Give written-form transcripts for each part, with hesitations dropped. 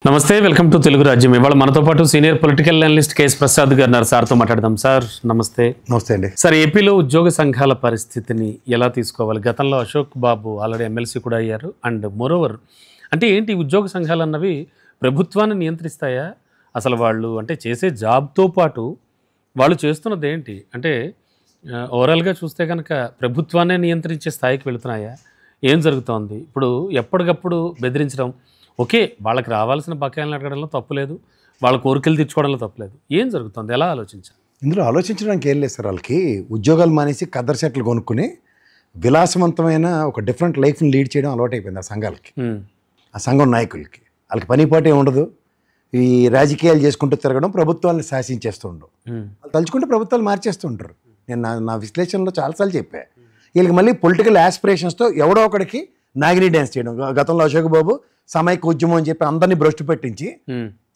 నమస్తే welcome to Telugu రాజ్యం. ఇవాళ మనతో పాటు senior political analyst KS Prasad గారు ఉన్నారు. సార్తో మాట్లాడదాం. సార్ నమస్తే. నమస్తే అండి. సార్, ఏపీలో ఉద్యోగ సంఘాల పరిస్థితిని ఎలా తీసుకోవాలి? గతంలో అశోక్ బాబు ఆల్రెడీ ఎమ్మెల్సీ కూడా అయ్యారు. అండ్ మోరోవర్ అంటే ఏంటి, ఉద్యోగ సంఘాలు అన్నవి ప్రభుత్వాన్ని నియంత్రిస్తాయా? అసలు వాళ్ళు అంటే చేసే జాబ్తో పాటు వాళ్ళు చేస్తున్నది ఏంటి అంటే ఓవరాల్గా చూస్తే కనుక ప్రభుత్వాన్నే నియంత్రించే స్థాయికి వెళుతున్నాయా? ఏం జరుగుతోంది? ఇప్పుడు ఎప్పటికప్పుడు బెదిరించడం, ఓకే వాళ్ళకి రావాల్సిన బకాయిలను అడగడంలో తప్పులేదు, వాళ్ళ కోరికలు తీర్చుకోవడంలో తప్పులేదు. ఏం జరుగుతుంది? ఎలా ఆలోచించాలి? ఇందులో ఆలోచించడానికి ఏం లేదు సార్. వాళ్ళకి ఉద్యోగాలు మానేసి కద్దరు సెట్లు కొనుక్కుని విలాసవంతమైన ఒక డిఫరెంట్ లైఫ్ని లీడ్ చేయడం అలవాటైపోయింది ఆ సంఘాలకి, ఆ సంఘం నాయకులకి. వాళ్ళకి పనిపాటు ఏమి ఉండదు, ఈ రాజకీయాలు చేసుకుంటూ తిరగడం, ప్రభుత్వాలను శాసించేస్తూ ఉండవు. వాళ్ళు తలుచుకుంటే ప్రభుత్వాలు మార్చేస్తుంటారు. నేను నా విశ్లేషణలో చాలాసార్లు చెప్పా, వీళ్ళకి మళ్ళీ పొలిటికల్ ఆస్పిరేషన్స్తో ఎవడో ఒకడికి నాగిని డ్యాన్స్ చేయడం. గతంలో అశోక్ బాబు సమైక్య ఉద్యమం అని చెప్పి అందరినీ భ్రష్టు పెట్టించి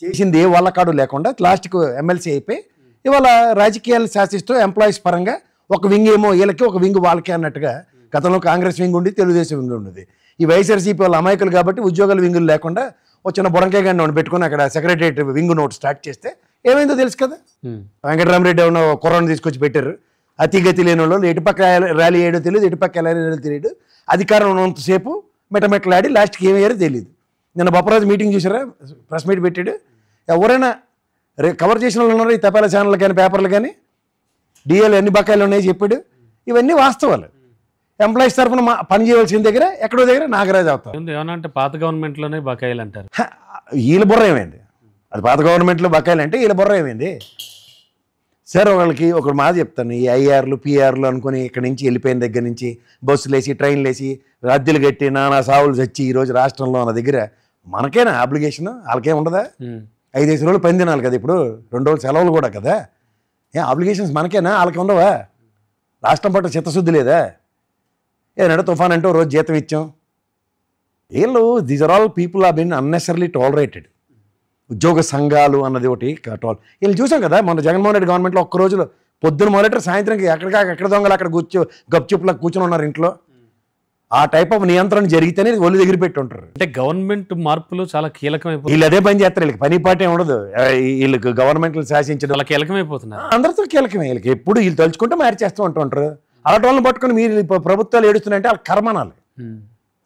చేసింది ఏ వాళ్ళ కాడు లేకుండా లాస్ట్కు ఎమ్మెల్సీ అయిపోయి ఇవాళ రాజకీయాలు శాసిస్తూ ఎంప్లాయీస్ పరంగా ఒక వింగ్ ఏమో వీళ్ళకి, ఒక వింగ్ వాళ్ళకి అన్నట్టుగా. గతంలో కాంగ్రెస్ వింగ్ ఉండి, తెలుగుదేశం వింగ్ ఉండేది. ఈ వైఎస్ఆర్సీపీ వాళ్ళ అమాయకులు కాబట్టి ఉద్యోగాలు వింగులు లేకుండా వచ్చిన బుడంకాయ గారిని పెట్టుకుని అక్కడ సెక్రటరియట్ వింగ్ నోట్ స్టార్ట్ చేస్తే ఏమైందో తెలుసు కదా. వెంకటరామరెడ్డి ఏమన్నా కుర్రాన్ని తీసుకొచ్చి పెట్టారు. అతిగతి లేని వాళ్ళు ఎటుపక్క ర్యాలీ చేయడో తెలియదు, ఎటుపక్క ఎలా తెలియదు. అధికారం ఉన్నంతసేపు మెటమెట్లాడి లాస్ట్కి ఏమయ్యారో తెలియదు. నిన్న బొప్పరాజు మీటింగ్ చూసారా, ప్రెస్ మీట్ పెట్టాడు. ఎవరైనా కవర్ చేసిన వాళ్ళు ఉన్నారు ఈ తపాలా ఛానల్ కానీ పేపర్లు కానీ, డిఏలు ఎన్ని బకాయిలు ఉన్నాయో చెప్పాడు. ఇవన్నీ వాస్తవాలు. ఎంప్లాయీస్ తరఫున పని చేయవలసిన దగ్గర ఎక్కడో దగ్గర నాగరాజు అవుతారు. ఏమన్నా అంటే పాత గవర్నమెంట్లోనే బకాయిలు అంటారు. వీళ్ళ బుర్ర ఏమైంది? అది పాత గవర్నమెంట్లో బకాయిలు అంటే వీళ్ళ బుర్ర ఏమైంది సార్? వాళ్ళకి ఒక మాట చెప్తాను, ఈ ఐఆర్లు పిఆర్లు అనుకుని ఇక్కడి నుంచి వెళ్ళిపోయిన దగ్గర నుంచి బస్సులు వేసి ట్రైన్లు వేసి రద్దీలు కట్టి నానా సావులు చచ్చి ఈరోజు రాష్ట్రంలో ఉన్న దగ్గర మనకేనా అప్లికేషన్? వాళ్ళకేం ఉండదా? 5 రోజులు పని తినాలి కదా, ఇప్పుడు 2 రోజులు సెలవులు కూడా కదా. అప్లికేషన్స్ మనకేనా? వాళ్ళకి ఉండవా? రాష్ట్రం పట్ల చిత్తశుద్ధి లేదా? ఏదంటే తుఫాన్ అంటే రోజు జీతం ఇచ్చాం. వీళ్ళు these are all people are been unnecessary tolerated. ఉద్యోగ సంఘాలు అన్నది ఒకటి వీళ్ళు చూసాం కదా. మన జగన్మోహన్ రెడ్డి గవర్నమెంట్లో ఒక్క రోజులో పొద్దున మొదలెటర్ సాయంత్రంకి ఎక్కడ దొంగలు అక్కడ గప్చుప్పులకు కూర్చొని ఉన్నారు ఇంట్లో. ఆ టైప్ ఆఫ్ నియంత్రణ జరిగితేనే ఒళ్ళు దగ్గర పెట్టి ఉంటారు. అంటే గవర్నమెంట్ మార్పులు చాలా కీలకమైపోతుంది. వీళ్ళు అదే పని చేస్తారు. వీళ్ళకి పని పాటే ఉండదు. వీళ్ళకి గవర్నమెంట్లు శాసించడం చాలా కీలకమైపోతున్నారు. అందరితో కీలకమే. వీళ్ళకి ఎప్పుడు వీళ్ళు తలుచుకుంటే మార్చేస్తూ ఉంటుంటారు. అలాంటి వాళ్ళని పట్టుకుని మీరు ప్రభుత్వాలు ఏడుస్తున్నాయంటే వాళ్ళ కర్మనాలి.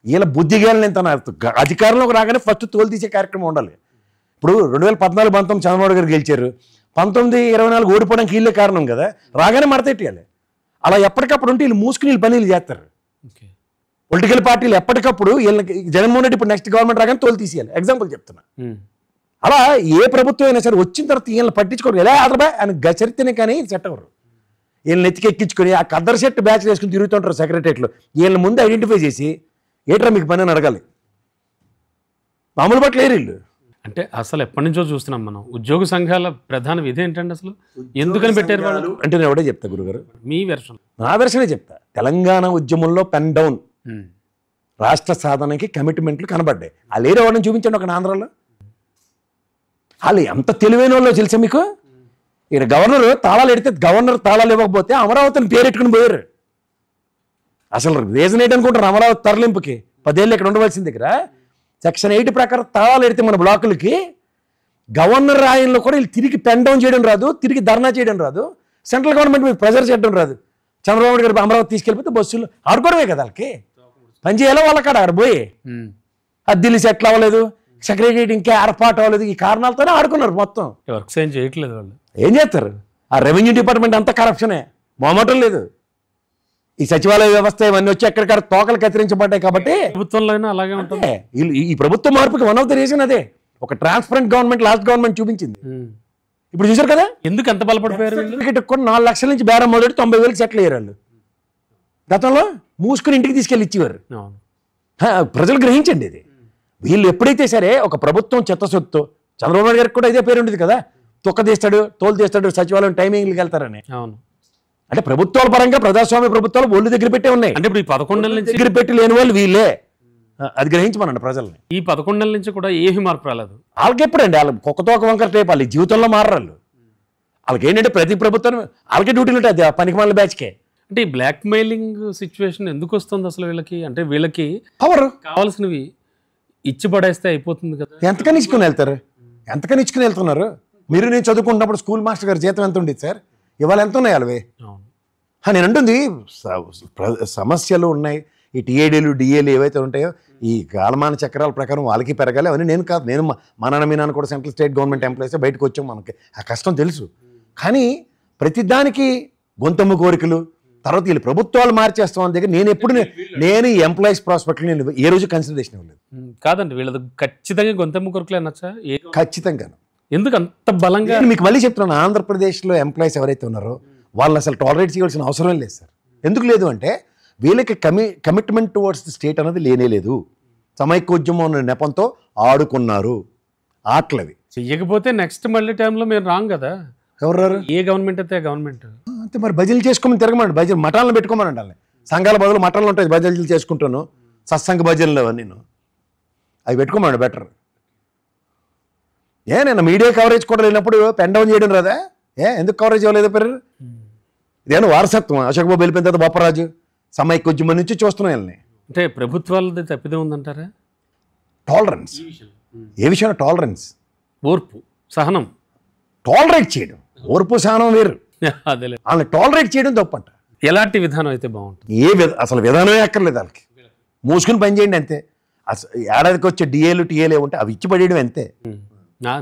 వీళ్ళ బుద్ధిగాలని ఎంత అధికారంలోకి రాగానే ఫస్ట్ తోలు తీసే కార్యక్రమం ఉండాలి. ఇప్పుడు 2014-19 చంద్రబాబు గారు గెలిచారు. 19-24 ఓడిపోవడానికి వీళ్ళే కారణం కదా. రాగానే మడతెట్టాలి. అలా ఎప్పటికప్పుడు ఉంటే వీళ్ళు మూసుకుని వీళ్ళు పనులు చేస్తారు. పొలిటికల్ పార్టీలు ఎప్పటికప్పుడు వీళ్ళకి జగన్మోహన్ రెడ్డి ఇప్పుడు నెక్స్ట్ గవర్నమెంట్ రాగానే తోలు తీసేయాలి. ఎగ్జాంపుల్ చెప్తున్నా. అలా ఏ ప్రభుత్వం అయినా సరే వచ్చిన తర్వాత వీళ్ళని పట్టించుకోరు. ఎలా ఆదరబా అని గచరితేనే కానీ సెట్ అవ్వరు. వీళ్ళని ఎత్తికెక్కించుకొని ఆ కద్దరు సెట్ బ్యాచ్ వేసుకుని తిరుగుతుంటారు సెక్రటరియట్లో. వీళ్ళని ముందు ఐడెంటిఫై చేసి ఏట్రా మీకు పని అని అడగాలి. మామూలు పట్ల లేరు వీళ్ళు. అంటే అసలు ఎప్పటి నుంచో చూస్తున్నాం మనం. ఉద్యోగ సంఘాల ప్రధాన విధి ఏంటంటే అసలు ఎందుకని పెట్టారు వాళ్ళు అంటే నేను ఎవడే చెప్తా గురుగారు, మీ వెర్షన్. నా వెర్షనే చెప్తా. తెలంగాణ ఉద్యమంలో పెన్ డౌన్ రాష్ట్ర సాధనకి కమిట్మెంట్లు కనబడ్డాయి. ఆ లేరు ఎవరిని చూపించండి ఒక ఆంధ్రాలో. వాళ్ళు ఎంత తెలివైన వాళ్ళు తెలుసా మీకు? ఈయన గవర్నర్ తాళాలు ఎడితే గవర్నర్ తాళాలు ఇవ్వకపోతే అమరావతిని పేరెట్టుకుని పోయారు. అసలు రీజన్ ఏంటనుకుంటారు? అమరావతి తరలింపుకి 10 ఏళ్ళు ఇక్కడ ఉండవలసిన దగ్గర సెక్షన్ 8 ప్రకారం తాళాలు ఎడితే మన బ్లాకులకి గవర్నర్ రాయంలో కూడా వీళ్ళు తిరిగి పెన్ డౌన్ చేయడం రాదు, తిరిగి ధర్నా చేయడం రాదు, సెంట్రల్ గవర్నమెంట్ మీద ప్రెజర్ చేయడం రాదు. చంద్రబాబు గారు అమరావతి తీసుకెళ్ళిపోతే బస్సులు ఆడుకోవడమే కదా. వాళ్ళకి పని చేయాలో వాళ్ళకాడ ఆడ పోయి అద్దెలు సెటిల్ అవ్వలేదు, సెక్రటరియట్ ఇంకా ఏర్పాటు అవ్వలేదు. ఈ కారణాలతోనే ఆడుకున్నారు మొత్తం. వర్క్స్ ఏం చేయట్లేదు వాళ్ళు. ఏం చేస్తారు? ఆ రెవెన్యూ డిపార్ట్మెంట్ అంతా కరప్షనే, మొహమాటం లేదు. ఈ సచివాలయ వ్యవస్థ ఇవన్నీ వచ్చి ఎక్కడికక్కడ తోకలు కత్తిరించబడ్డాయి కాబట్టి ప్రభుత్వంలో అలాగే ఉంటుంది. ఈ ప్రభుత్వ మార్పుకి వన్ ఆఫ్ ద రీజన్ అదే. ఒక ట్రాన్స్పరెంట్ గవర్నమెంట్ లాస్ట్ గవర్నమెంట్ చూపించింది. ఇప్పుడు చూసారు కదా ఎందుకు ఎంత బలపడిపోయారు. 4 లక్షల నుంచి బేరం మొదటి 90,000 సెటిల్ అయ్యారు వాళ్ళు. గతంలో మూసుకుని ఇంటికి తీసుకెళ్ళి ఇచ్చేవారు. ప్రజలు గ్రహించండి ఇది. వీళ్ళు ఎప్పుడైతే సరే ఒక ప్రభుత్వం చిత్తశుద్ధితో, చంద్రబాబు నాయుడు గారికి కూడా ఇదే పేరు ఉండేది కదా, తొక్క తీస్తాడు తోలు తీస్తాడు సచివాలయం టైమింగ్కి వెళ్తారని. అవును. అంటే ప్రభుత్వాల పరంగా ప్రజాస్వామ్య ప్రభుత్వాలు ఒళ్ళు దగ్గర పెట్టే ఉన్నాయి. అంటే ఇప్పుడు ఈ 11 నెలల నుంచి దగ్గర పెట్టి లేని వాళ్ళు వీళ్ళే. అది గ్రహించమనండి ప్రజల్ని. ఈ 11 నెలల నుంచి కూడా ఏమీ మార్పు రాలేదు. వాళ్ళకి ఎప్పుడండి? వాళ్ళకి కుక్కతోక వంకర టైప్. వాళ్ళ జీవితంలో మారరాళ్ళు. వాళ్ళకి ఏంటంటే ప్రతి ప్రభుత్వం వాళ్ళకే డ్యూటీలు ఉంటాయి. అది పనికిమాల బ్యాచ్కే. అంటే ఈ బ్లాక్ మెయిలింగ్ సిచ్యువేషన్ ఎందుకు వస్తుంది అసలు వీళ్ళకి? అంటే వీళ్ళకి పవర్ కావాల్సినవి ఇచ్చి పడేస్తే అయిపోతుంది కదా. ఎంతకని ఇచ్చుకుని వెళ్తారు, ఎంతకని ఇచ్చుకుని వెళ్తున్నారు? మీరు నేను చదువుకుంటున్నప్పుడు స్కూల్ మాస్టర్ గారి జీతం ఎంత ఉండేది సార్? ఇవాళ ఎంత ఉన్నాయి అలవే? నేను అంటుంది సమస్యలు ఉన్నాయి. ఈ టీఏడీలు డిఏలు ఏవైతే ఉంటాయో ఈ కాలమాన చక్రాల ప్రకారం వాళ్ళకి పెరగాలి అవన్నీ నేను కాదు. నేను మా నాన్న మీ నాన్న కూడా సెంట్రల్ స్టేట్ గవర్నమెంట్ ఎంప్లాయీస్ బయటకు వచ్చాం, మనకి ఆ కష్టం తెలుసు. కానీ ప్రతిదానికి గొంతమ్మ కోరికలు, తర్వాత వీళ్ళు ప్రభుత్వాలు మార్చేస్తాం దగ్గర నేను ఈ ఎంప్లాయీస్ ప్రాస్పెక్ట్లు నేను ఏ రోజు కన్సిడరేషన్ ఇవ్వలేదు. కాదండి, వీళ్ళది ఖచ్చితంగా గొంతమ్మ కోరికలు అనొచ్చా? ఖచ్చితంగా. ఎందుకు అంత బలంగా? మీకు మళ్ళీ చెప్తున్నాను, ఆంధ్రప్రదేశ్లో ఎంప్లాయీస్ ఎవరైతే ఉన్నారో వాళ్ళని అసలు టాలరేట్ చేయాల్సిన అవసరం లేదు సార్. ఎందుకు లేదు అంటే వీళ్ళకి కమిట్మెంట్ టువర్డ్స్ ది స్టేట్ అనేది లేనే లేదు. సమైక్యోద్యమం నెపంతో ఆడుకున్నారు ఆటలవి. చెయ్యకపోతే నెక్స్ట్ మళ్ళీ టైంలో మీరు రాంగ్ కదా. ఎవరు? ఏ గవర్నమెంట్ అయితే గవర్నమెంట్ అంతే. మరి బదిలీ చేసుకోమని తిరగమండి, బదిలీ మఠాలను పెట్టుకోమని అంటాలి. సంఘాల బదులు మఠాలు ఉంటాయి, బదిలీలు చేసుకుంటాను, సత్సంగ భజనలు అవన్నీ అవి పెట్టుకోమండి బెటర్. నేను మీడియా కవరేజ్ కూడా లేనప్పుడు పెన్ డౌన్ చేయడం రాదా? ఎందుకు కవరేజ్ ఇవ్వలేదు పేరు? ఇదేనా వారసత్వం? అశోక్ బాబు వెళ్ళిపోయిన తర్వాత బొప్పరాజు సమైక్యోద్యమం నుంచి చూస్తున్నాం వీళ్ళని. అంటే ప్రభుత్వాలది తప్పిదే ఉందంటారా? టాలరెన్స్ ఏ విషయంలో? టాలరెన్స్, ఓర్పు, సహనం. టాలరేట్ చేయడం, ఓర్పు సహనం వేరు. అదే వాళ్ళని టాలరేట్ చేయడం తప్పంట. ఎలాంటి విధానం అయితే బాగుంటుంది? అసలు విధానమే అక్కర్లేదు వాళ్ళకి. మూసుకుని పని చేయండి అంతే. అసలు ఏడాదికి వచ్చే డిఏలు టీఏలు ఉంటే అవి ఇచ్చి పడేయడం అంతే.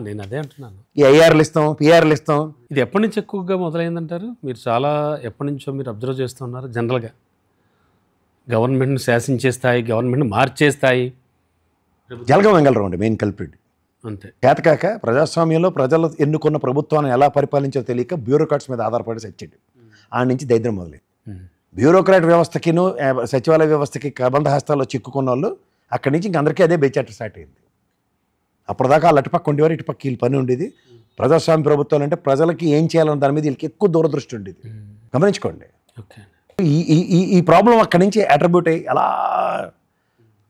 నేను అదే అంటున్నాను. ఈ ఐఆర్లు ఇస్తాం, పిఆర్లు ఇస్తాం. ఇది ఎప్పటి నుంచి ఎక్కువగా మొదలైందంటారు? మీరు చాలా ఎప్పటి నుంచో మీరు అబ్జర్వ్ చేస్తున్నారు. జనరల్గా గవర్నమెంట్ని శాసించే స్థాయి, గవర్నమెంట్ని మార్చే స్థాయి జలగం వెంగళరావు అండి మెయిన్ కల్ప్రిట్. అంతే. చేతకాక ప్రజాస్వామ్యంలో ప్రజలు ఎన్నుకున్న ప్రభుత్వాన్ని ఎలా పరిపాలించాలో తెలియక బ్యూరోక్రాట్స్ మీద ఆధారపడి సచ్చాడు. ఆ నుంచి దరిద్రం మొదలైంది. బ్యూరోక్రాట్ వ్యవస్థకిను సచివాలయ వ్యవస్థకి కబంధ హస్తాల్లో చిక్కుకున్న వాళ్ళు అక్కడి నుంచి ఇంక అందరికీ అదే బెచ్చాట స్టార్ట్ అయింది. అప్పటిదాకా వాళ్ళు అటుపక్క ఉండేవారు, ఇటుపక్క వీళ్ళు పని ఉండేది. ప్రజాస్వామ్య ప్రభుత్వాలు అంటే ప్రజలకి ఏం చేయాలన్న దాని మీద వీళ్ళకి ఎక్కువ దూరదృష్టి ఉండేది. గమనించుకోండి. ఈ ప్రాబ్లం అక్కడి నుంచి అట్రిబ్యూట్ అయ్యి అలా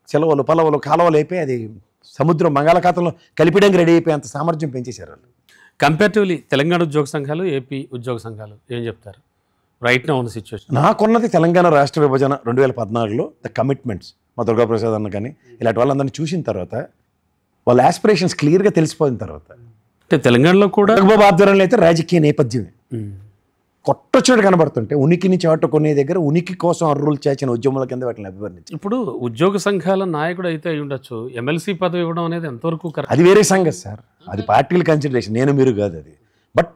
సెలవులు పలవలు కాలువలు అయిపోయి అది సముద్రం బంగాళాఖాతంలో కలిపిడానికి రెడీ అయిపోయి అంత సామర్థ్యం పెంచేశారు వాళ్ళు. కంపారిటివ్లీ తెలంగాణ ఉద్యోగ సంఘాలు, ఏపీ ఉద్యోగ సంఘాలు ఏం చెప్తారు రైట్ నౌ ఉన్న సిచ్యువేషన్? నాకున్నది తెలంగాణ రాష్ట్ర విభజన 2014లో ద కమిట్మెంట్స్, మా దుర్గాప్రసాద్ అన్న కానీ ఇలాంటి వాళ్ళందరినీ చూసిన తర్వాత వాళ్ళ ఆస్పిరేషన్స్ క్లియర్గా తెలిసిపోయిన తర్వాత అంటే తెలంగాణలో కూడా ఆధ్వర్యంలో అయితే రాజకీయ నేపథ్యమే కొట్టొచ్చినట్టు కనబడుతుంటే ఉనికిని చాటుకునే దగ్గర ఉనికి కోసం అర్రులు చేసిన ఉద్యమాల కింద వాటిని అభివర్ణించి ఇప్పుడు ఉద్యోగ సంఘాల నాయకుడు అయితే అయి ఉండొచ్చు, ఎమ్మెల్సీ పదవి ఇవ్వడం అనేది ఎంతవరకు అది వేరే సంగతి సార్. అది పార్టీల కన్సిడరేషన్, నేను మీరు కాదు అది. బట్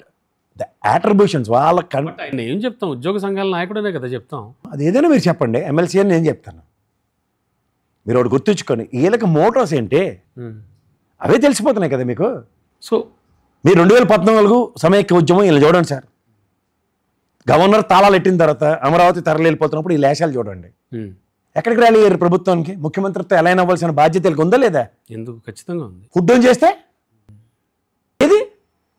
ద అట్రిబ్యూషన్స్ వాళ్ళ ఆయన ఏం చెప్తాం? ఉద్యోగ సంఘాల నాయకుడనే కదా చెప్తాం. అది ఏదైనా మీరు చెప్పండి, ఎమ్మెల్సీ అని నేను చెప్తాను. మీరు ఒకటి గుర్తుంచుకొని వీళ్ళకి మోటార్స్ ఏంటి అవే తెలిసిపోతున్నాయి కదా మీకు. సో మీరు 2014 సమైక్య ఉద్యమం వీళ్ళు చూడండి సార్. గవర్నర్ తాళాలు ఎట్టిన తర్వాత అమరావతి తరలి వెళ్ళిపోతున్నప్పుడు ఈ లేశాలు చూడండి. ఎక్కడికి ర్యాలీ అయ్యారు ప్రభుత్వానికి? ముఖ్యమంత్రితో ఎలా అవ్వాల్సిన బాధ్యత ఉందా లేదా? ఎందుకు? ఖచ్చితంగా ఉంది. ఫుడ్ ఆన్ చేస్తే ఏది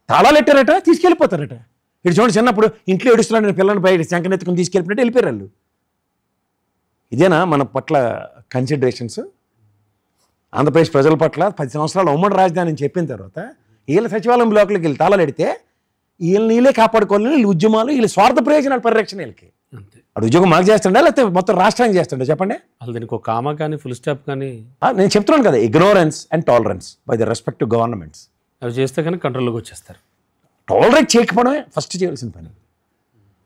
తాళాలు ఎట్టారట, తీసుకెళ్ళిపోతారట. ఇటు చూడండి, చిన్నప్పుడు ఇంట్లో ఏడుస్తున్నాడు పిల్లల్ని బయట శంకనెత్తుకుని తీసుకెళ్ళిపోయినట్టు వెళ్ళిపోయారు వాళ్ళు. ఇదేనా మన పట్ల కన్సిడరేషన్స్? ఆంధ్రప్రదేశ్ ప్రజల పట్ల 10 సంవత్సరాలు ఉమ్మడి రాజధాని అని చెప్పిన తర్వాత వీళ్ళ సచివాలయం బ్లాక్లోకి వెళ్ళి తాళాలు ఎడితే వీళ్ళని వీళ్ళే కాపాడుకోవాలని వీళ్ళు ఉద్యమాలు, వీళ్ళ స్వార్థ ప్రయోజనాల పరిరక్షణ వీళ్ళకి. అటు ఉద్యోగం మాకు చేస్తుండే లేకపోతే మొత్తం రాష్ట్రానికి చేస్తుండే చెప్పండి. అసలు దీనికి ఒక కామా కానీ ఫుల్ స్టాప్ కానీ నేను చెప్తున్నాను కదా, ignorance and tolerance by the respect to governments. అవి చేస్తే కానీ కంట్రోల్లోకి వచ్చేస్తారు. టాలరేట్ చేయకపోవడమే ఫస్ట్ చేయాల్సిన పని.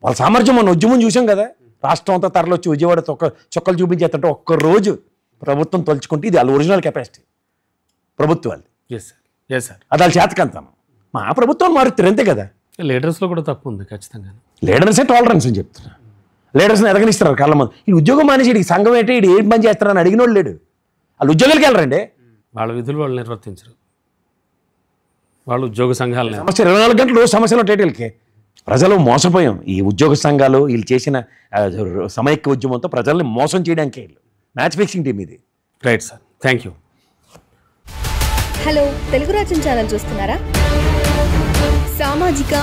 వాళ్ళ సామర్థ్యం మన ఉద్యమం చూసాం కదా, రాష్ట్రం అంతా తరలొచ్చి విజయవాడ చొక్కలు చూపించేస్తుంటే ఒక్కరోజు ప్రభుత్వం తలుచుకుంటే ఇది వాళ్ళ ఒరిజినల్ కెపాసిటీ ప్రభుత్వాలు. Yes sir, yes sir. అది వాళ్ళ చేతకంతాను. మా ప్రభుత్వం మారుతారు అంతే కదా. లీడర్స్లో కూడా తప్పు ఉంది ఖచ్చితంగా. లీడర్సే టాలరెన్స్ అని చెప్తున్నా. లీడర్స్ని ఎదగనిస్తారు కళ్ళ మంది. ఈ ఉద్యోగం మానేసి ఇడికి సంఘం ఏంటి, ఇటు ఏం పని చేస్తారని అడిగినోడు లేడు. వాళ్ళు ఉద్యోగాలకి వెళ్ళరండి, వాళ్ళ విధులు వాళ్ళు నిర్వర్తించరు. వాళ్ళు ఉద్యోగ సంఘాలు సమస్య 24 గంటలు సమస్యలు టైటిల్కి. ప్రజలు మోసపోయాం. ఈ ఉద్యోగ సంఘాలు వీళ్ళు చేసిన సమైక్య ఉద్యమంతో ప్రజల్ని మోసం చేయడానికి వీళ్ళు మ్యాచ్ ఫిక్సింగ్ టీమ్ ఇది. Right sir, thank you. Hello, Telugu రాజ్యం ఛానల్ చూస్తున్నారా? సామాజిక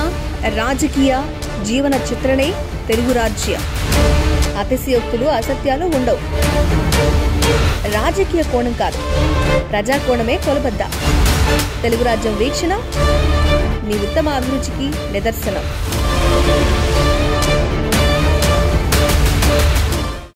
రాజకీయ జీవన చిత్రణే తెలుగు రాజ్యం. అతిశయోక్తులు అసత్యాలు ఉండవు. రాజకీయ కోణం కాదు, ప్రజా కోణమే కొలబద్ద. తెలుగు రాజ్యం వీక్షణ మీ ఉత్తమ అభిరుచికి నిదర్శనం.